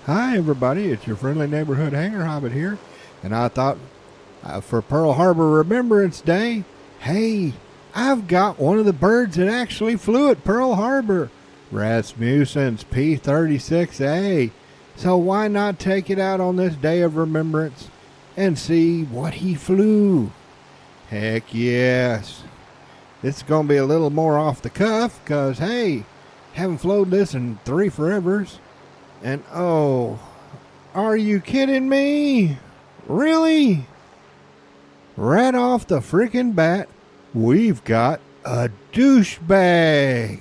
Hi everybody, it's your friendly neighborhood hanger hobbit here, and I thought for Pearl Harbor Remembrance Day, hey, I've got one of the birds that actually flew at Pearl Harbor, Rasmussen's P-36A. So why not take it out on this day of remembrance and see what he flew? Heck yes. It's going to be a little more off the cuff because, hey, haven't flown this in 3 forevers. And oh, are you kidding me? Really? Right off the freaking bat, we've got a douchebag.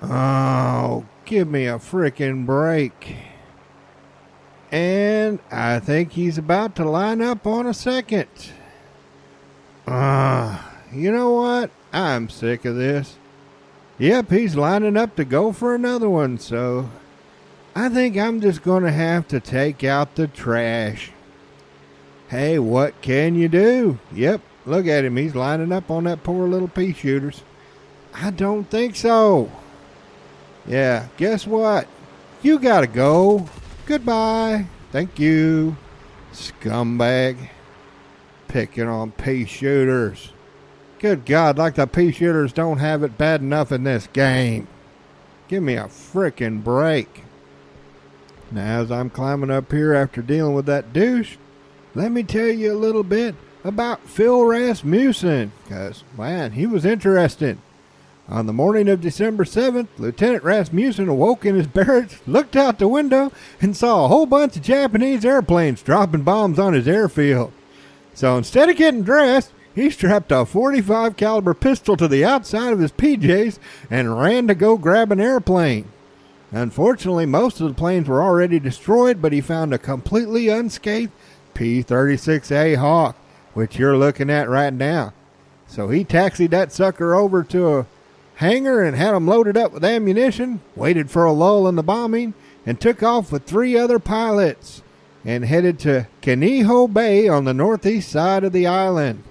Oh, give me a freaking break. And I think he's about to line up on a second. You know what? I'm sick of this. Yep, he's lining up to go for another one, so I think I'm just going to have to take out the trash. Hey, what can you do? Yep, look at him. He's lining up on that poor little pea shooters. I don't think so. Yeah, guess what? You got to go. Goodbye. Thank you. Scumbag. Picking on pea shooters. Good God, like the pea shooters don't have it bad enough in this game. Give me a frickin' break. Now, as I'm climbing up here after dealing with that douche, let me tell you a little bit about Phil Rasmussen, because, man, he was interesting. On the morning of December 7th, Lieutenant Rasmussen awoke in his barracks, looked out the window, and saw a whole bunch of Japanese airplanes dropping bombs on his airfield. So instead of getting dressed, he strapped a .45 caliber pistol to the outside of his PJs and ran to go grab an airplane. Unfortunately, most of the planes were already destroyed, but he found a completely unscathed P-36A Hawk, which you're looking at right now. So he taxied that sucker over to a hangar and had him loaded up with ammunition, waited for a lull in the bombing, and took off with 3 other pilots and headed to Kaneho Bay on the northeast side of the island.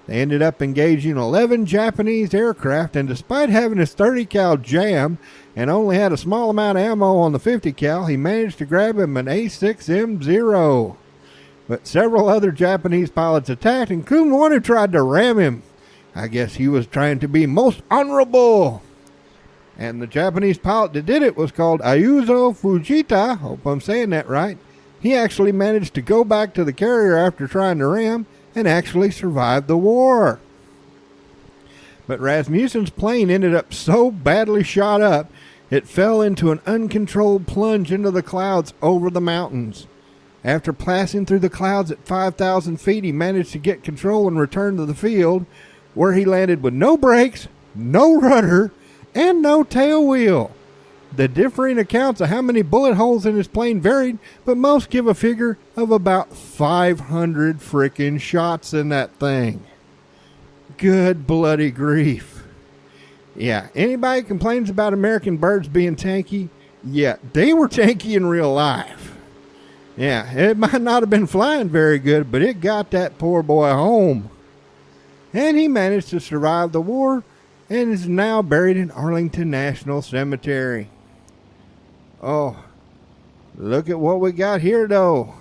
They ended up engaging 11 Japanese aircraft, and despite having his 30 cal jammed and only had a small amount of ammo on the 50 cal, he managed to grab him an A6M0. But several other Japanese pilots attacked, including one who tried to ram him. I guess he was trying to be most honorable. And the Japanese pilot that did it was called Ayuzo Fujita. Hope I'm saying that right. He actually managed to go back to the carrier after trying to ram and actually survived the war. But Rasmussen's plane ended up so badly shot up, it fell into an uncontrolled plunge into the clouds over the mountains. After passing through the clouds at 5,000 feet, he managed to get control and return to the field, where he landed with no brakes, no rudder, and no tail wheel. The differing accounts of how many bullet holes in his plane varied, but most give a figure of about 500 frickin' shots in that thing. Good bloody grief. Yeah, anybody complains about American birds being tanky? Yeah, they were tanky in real life. Yeah, it might not have been flying very good, but it got that poor boy home. And he managed to survive the war and is now buried in Arlington National Cemetery. Oh, look at what we got here, though.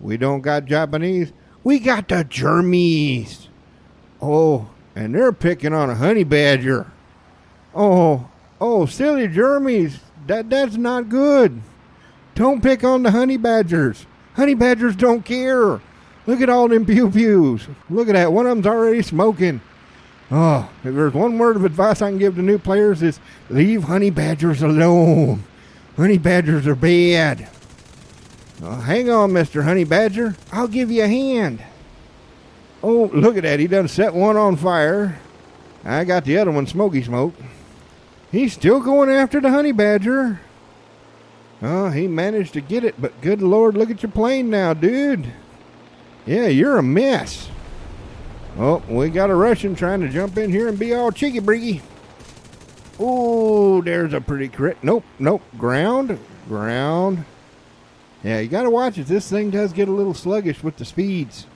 We don't got Japanese. We got the Germies. Oh, and they're picking on a honey badger. Oh, silly Germies. That's not good. Don't pick on the honey badgers. Honey badgers don't care. Look at all them pew-pews. Look at that. One of them's already smoking. Oh, if there's one word of advice I can give to new players is leave honey badgers alone. Honey badgers are bad. Oh, hang on, Mr. Honey Badger. I'll give you a hand. Oh, look at that. He done set one on fire. I got the other one smoky smoke. He's still going after the honey badger. Oh, he managed to get it, but good Lord, look at your plane now, dude. Yeah, you're a mess. Oh, we got a Russian trying to jump in here and be all cheeky-breeky. Oh, there's a pretty crit. Nope. Ground. Yeah, you got to watch it. This thing does get a little sluggish with the speeds.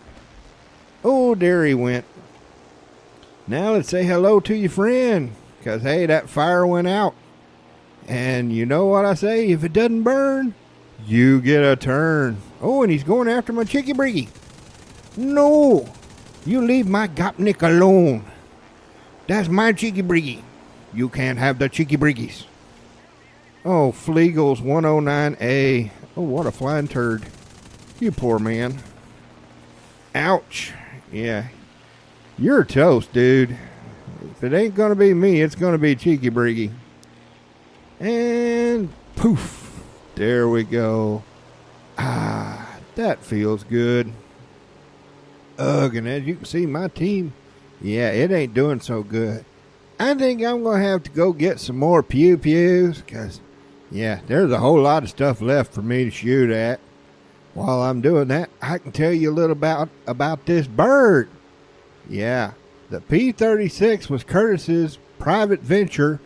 Oh, there he went. Now let's say hello to your friend. Because, hey, that fire went out. And you know what I say? If it doesn't burn, You get a turn. Oh, and he's going after my chicky briggy. No, you leave my Gopnik alone. That's my cheeky briggy. You can't have the cheeky briggies. Oh, Fleagle's 109A. Oh, what a flying turd. You poor man. Ouch. Yeah. You're toast, dude. If it ain't gonna be me, it's gonna be Cheeky Briggy. And poof. There we go. Ah, that feels good. Ugh, and as you can see, my team, yeah, it ain't doing so good. I think I'm going to have to go get some more pew-pews, because, yeah, there's a whole lot of stuff left for me to shoot at. While I'm doing that, I can tell you a little about this bird. Yeah, the P-36 was Curtis's private venture,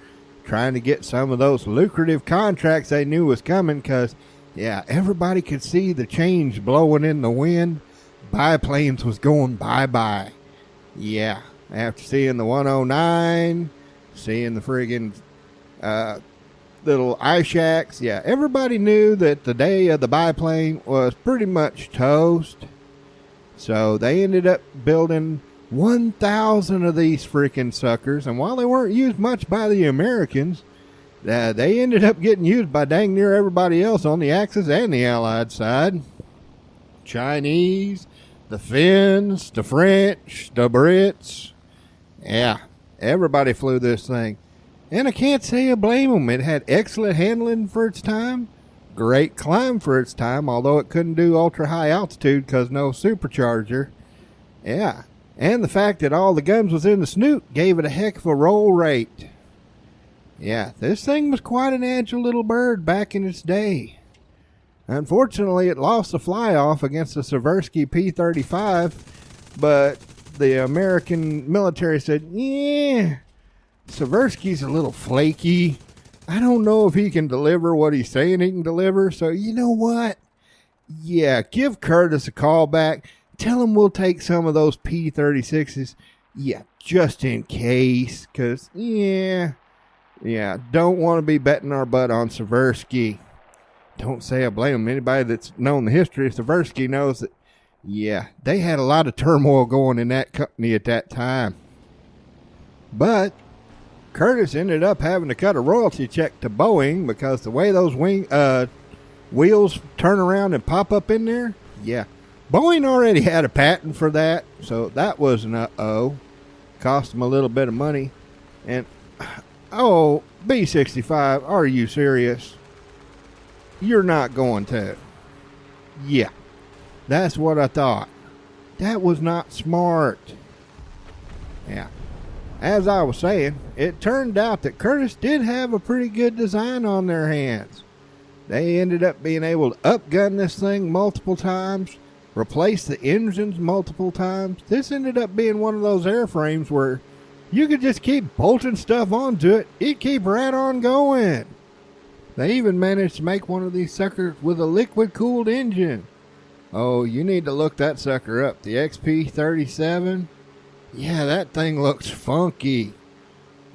trying to get some of those lucrative contracts they knew was coming, because, yeah, everybody could see the change blowing in the wind. Biplanes was going bye-bye. Yeah, after seeing the 109, seeing the friggin' little ice shacks, yeah, everybody knew that the day of the biplane was pretty much toast. So they ended up building 1,000 of these freaking suckers, and while they weren't used much by the Americans, they ended up getting used by dang near everybody else on the Axis and the Allied side. Chinese, the Finns, the French, the Brits. Yeah, everybody flew this thing. And I can't say I blame them. It had excellent handling for its time, great climb for its time, although it couldn't do ultra high altitude because no supercharger. Yeah, and the fact that all the guns was in the snoot gave it a heck of a roll rate. Yeah, this thing was quite an agile little bird back in its day. Unfortunately, it lost the fly-off against the Seversky P-35, but the American military said, yeah, Seversky's a little flaky. I don't know if he can deliver what he's saying he can deliver, so you know what? Yeah, give Curtis a call back. Tell him we'll take some of those P-36s. Yeah, just in case, because, yeah, don't want to be betting our butt on Seversky. Don't say I blame him. Anybody that's known the history of Seversky knows that, yeah, they had a lot of turmoil going in that company at that time. But Curtis ended up having to cut a royalty check to Boeing because the way those wheels turn around and pop up in there, yeah. Boeing already had a patent for that, so that was an uh-oh. Cost them a little bit of money. And, oh, B-65, are you serious? You're not going to. Yeah, that's what I thought. That was not smart. Yeah. As I was saying, it turned out that Curtis did have a pretty good design on their hands. They ended up being able to upgun this thing multiple times, replace the engines multiple times. This ended up being one of those airframes where you could just keep bolting stuff onto it. It'd keep right on going. They even managed to make one of these suckers with a liquid-cooled engine. Oh, you need to look that sucker up. The XP-37. Yeah, that thing looks funky.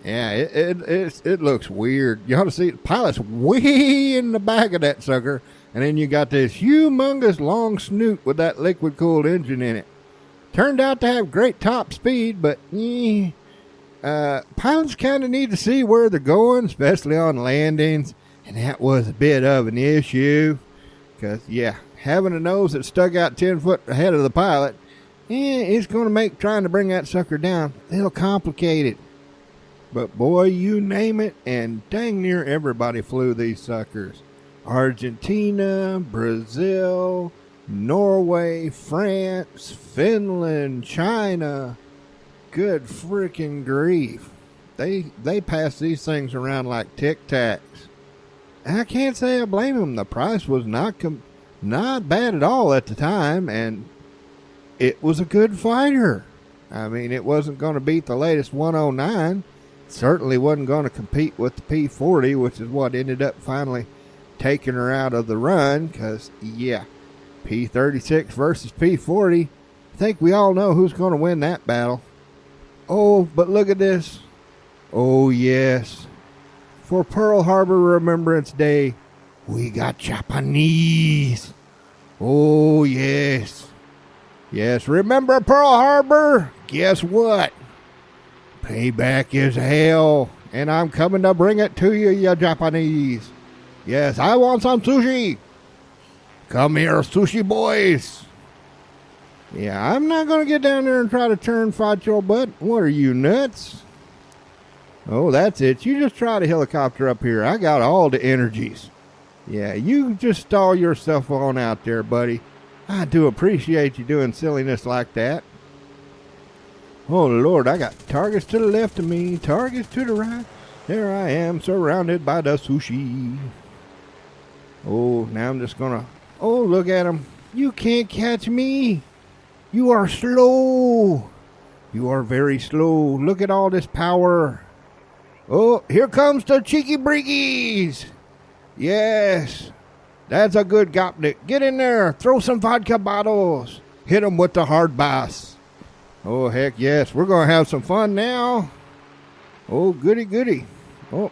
Yeah, it looks weird. You ought to see the pilot's way in the back of that sucker, and then you got this humongous long snoot with that liquid-cooled engine in it. Turned out to have great top speed, but pilots kind of need to see where they're going, especially on landings. And that was a bit of an issue. Because, yeah, having a nose that stuck out 10 foot ahead of the pilot, it's going to make trying to bring that sucker down a little complicated. But, boy, you name it, and dang near everybody flew these suckers. Argentina, Brazil, Norway, France, Finland, China. Good freaking grief. They pass these things around like Tic Tacs. I can't say I blame them. The price was not bad at all at the time, and it was a good fighter. I mean, it wasn't going to beat the latest 109. Certainly wasn't going to compete with the P-40, which is what ended up finally taking her out of the run, because, yeah, P-36 versus P-40. I think we all know who's going to win that battle. Oh, but look at this. Oh, yes. For Pearl Harbor Remembrance Day, We got Japanese. Oh, yes. Yes, remember Pearl Harbor? Guess what? Payback is hell, and I'm coming to bring it to you, you Japanese. Yes, I want some sushi. Come here, sushi boys. Yeah, I'm not going to get down there and try to turn fight your butt. What are you, nuts? Oh, that's it. You just try to helicopter up here. I got all the energies. Yeah, you just stall yourself on out there, buddy. I do appreciate you doing silliness like that. Oh, Lord, I got targets to the left of me, targets to the right. There I am, surrounded by the sushi. Oh, now I'm just going to... Oh, look at him. You can't catch me. You are slow. You are very slow. Look at all this power. Oh, here comes the cheeky breekies. Yes. That's a good gopnik. Get in there. Throw some vodka bottles. Hit them with the hard bass. Oh, heck yes. We're going to have some fun now. Oh, goody, goody. Oh,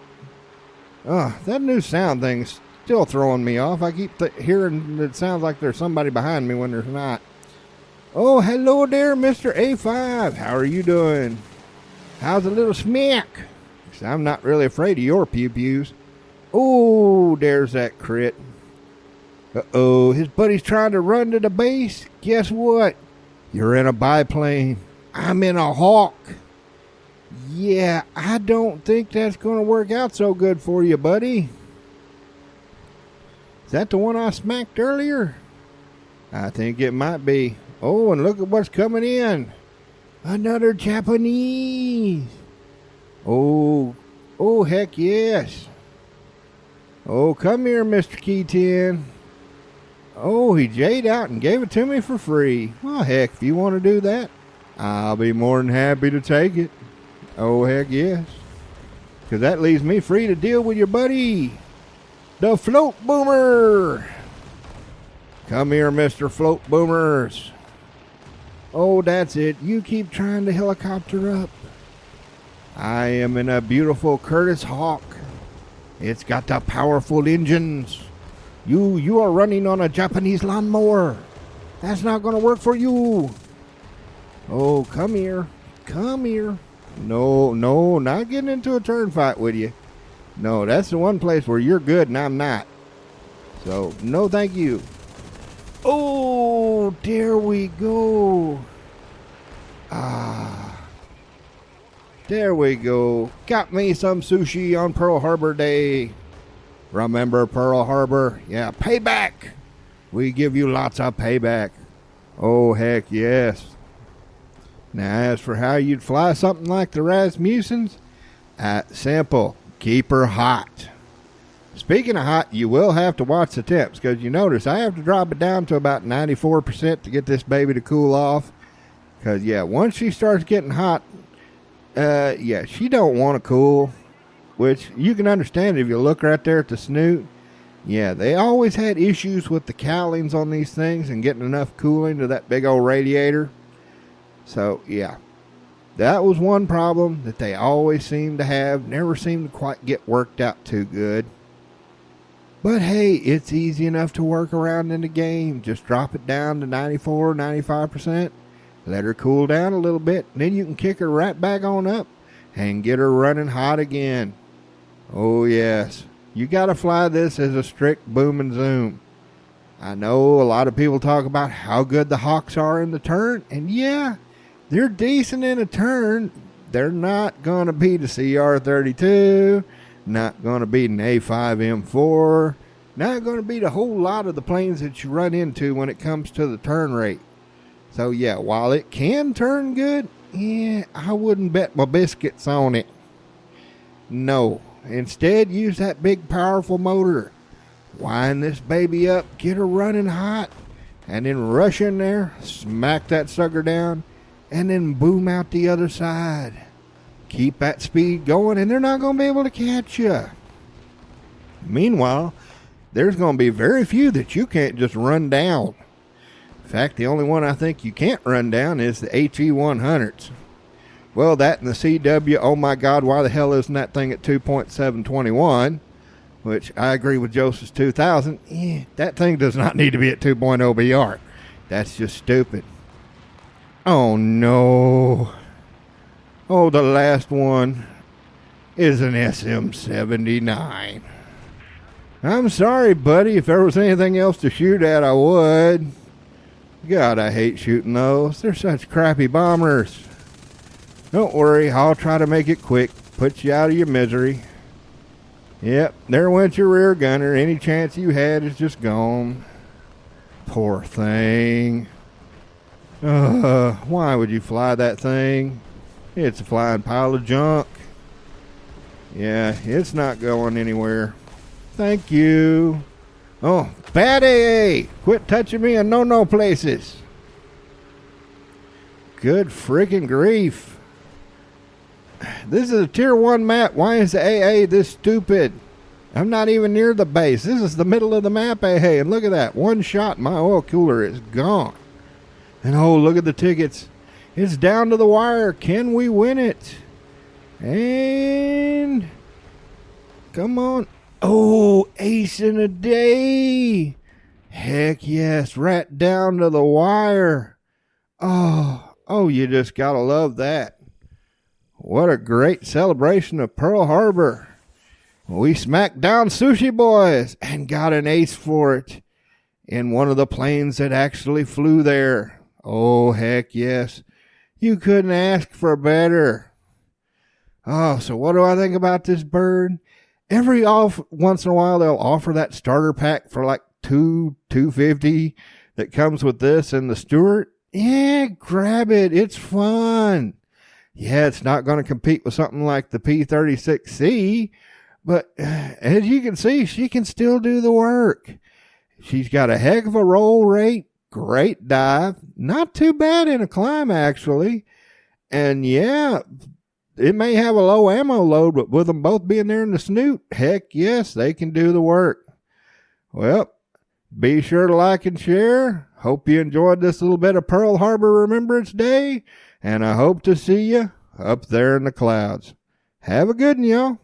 that new sound thing's still throwing me off. I keep hearing it sounds like there's somebody behind me when there's not. Oh, hello there, Mr. A5. How are you doing? How's a little smack? I'm not really afraid of your pew-pews. Oh, there's that crit. Uh-oh, his buddy's trying to run to the base. Guess what? You're in a biplane. I'm in a Hawk. Yeah, I don't think that's going to work out so good for you, buddy. Is that the one I smacked earlier? I think it might be. Oh, and look at what's coming in. Another Japanese. Oh, heck yes. Oh, come here, Mr. Key 10. Oh, he jayed out and gave it to me for free. Well, heck, if you want to do that, I'll be more than happy to take it. Oh, heck yes. Because that leaves me free to deal with your buddy, the Float Boomer. Come here, Mr. Float Boomers. Oh, that's it. You keep trying to helicopter up. I am in a beautiful Curtiss Hawk. It's got the powerful engines. You are running on a Japanese lawnmower. That's not going to work for you. Oh, come here. Come here. No, not getting into a turn fight with you. No, that's the one place where you're good and I'm not. So, no thank you. Oh, there we go. There we go. Got me some sushi on Pearl Harbor Day. Remember Pearl Harbor? Yeah, payback. We give you lots of payback. Oh, heck yes. Now, as for how you'd fly something like the Rasmussens, simple. Keep her hot. Speaking of hot, you will have to watch the temps, because you notice I have to drop it down to about 94% to get this baby to cool off. Because, yeah, once she starts getting hot, she don't want to cool, which you can understand if you look right there at the snoot. Yeah, they always had issues with the cowlings on these things and getting enough cooling to that big old radiator. So, yeah, that was one problem that they always seemed to have. Never seemed to quite get worked out too good. But, hey, it's easy enough to work around in the game. Just drop it down to 94, 95%. Let her cool down a little bit. And then you can kick her right back on up and get her running hot again. Oh, yes. You got to fly this as a strict boom and zoom. I know a lot of people talk about how good the Hawks are in the turn. And, yeah, they're decent in a turn. They're not going to beat a CR-32. Not going to beat an A5M4. Not going to beat a whole lot of the planes that you run into when it comes to the turn rate. So, yeah, while it can turn good, yeah, I wouldn't bet my biscuits on it. No. Instead, use that big, powerful motor. Wind this baby up, get her running hot, and then rush in there, smack that sucker down, and then boom out the other side. Keep that speed going, and they're not going to be able to catch you. Meanwhile, there's going to be very few that you can't just run down. In fact, the only one I think you can't run down is the HE-100s. Well, that and the CW, oh my God, why the hell isn't that thing at 2.721? which I agree with Joseph's 2000. That thing does not need to be at 2.0 BR. That's just stupid. Oh no. Oh, the last one is an SM-79. I'm sorry, buddy. If there was anything else to shoot at, I would. God, I hate shooting those. They're such crappy bombers. Don't worry, I'll try to make it quick. Put you out of your misery. Yep, there went your rear gunner. Any chance you had is just gone. Poor thing. Why would you fly that thing? It's a flying pile of junk. Yeah, it's not going anywhere. Thank you. Oh, bad AA! Quit touching me in no places. Good freaking grief. This is a tier 1 map. Why is the AA this stupid? I'm not even near the base. This is the middle of the map, AA. And look at that. One shot, my oil cooler is gone. And oh, look at the tickets. It's down to the wire. Can we win it? And come on. Oh, ace in a day. Heck yes. Right down to the wire. Oh, you just gotta love that. What a great celebration of Pearl Harbor. We smacked down Sushi Boys and got an ace for it in one of the planes that actually flew there. Oh, heck yes. You couldn't ask for better. Oh, so what do I think about this bird? Every once in a while, they'll offer that starter pack for like $250 that comes with this and the Stewart. Yeah, grab it. It's fun. Yeah, it's not going to compete with something like the P-36C, but as you can see, she can still do the work. She's got a heck of a roll rate. Great dive. Not too bad in a climb, actually. And yeah, it may have a low ammo load, but with them both being there in the snoot, heck yes, they can do the work. Well, be sure to like and share. Hope you enjoyed this little bit of Pearl Harbor Remembrance Day, and I hope to see you up there in the clouds. Have a good one, y'all.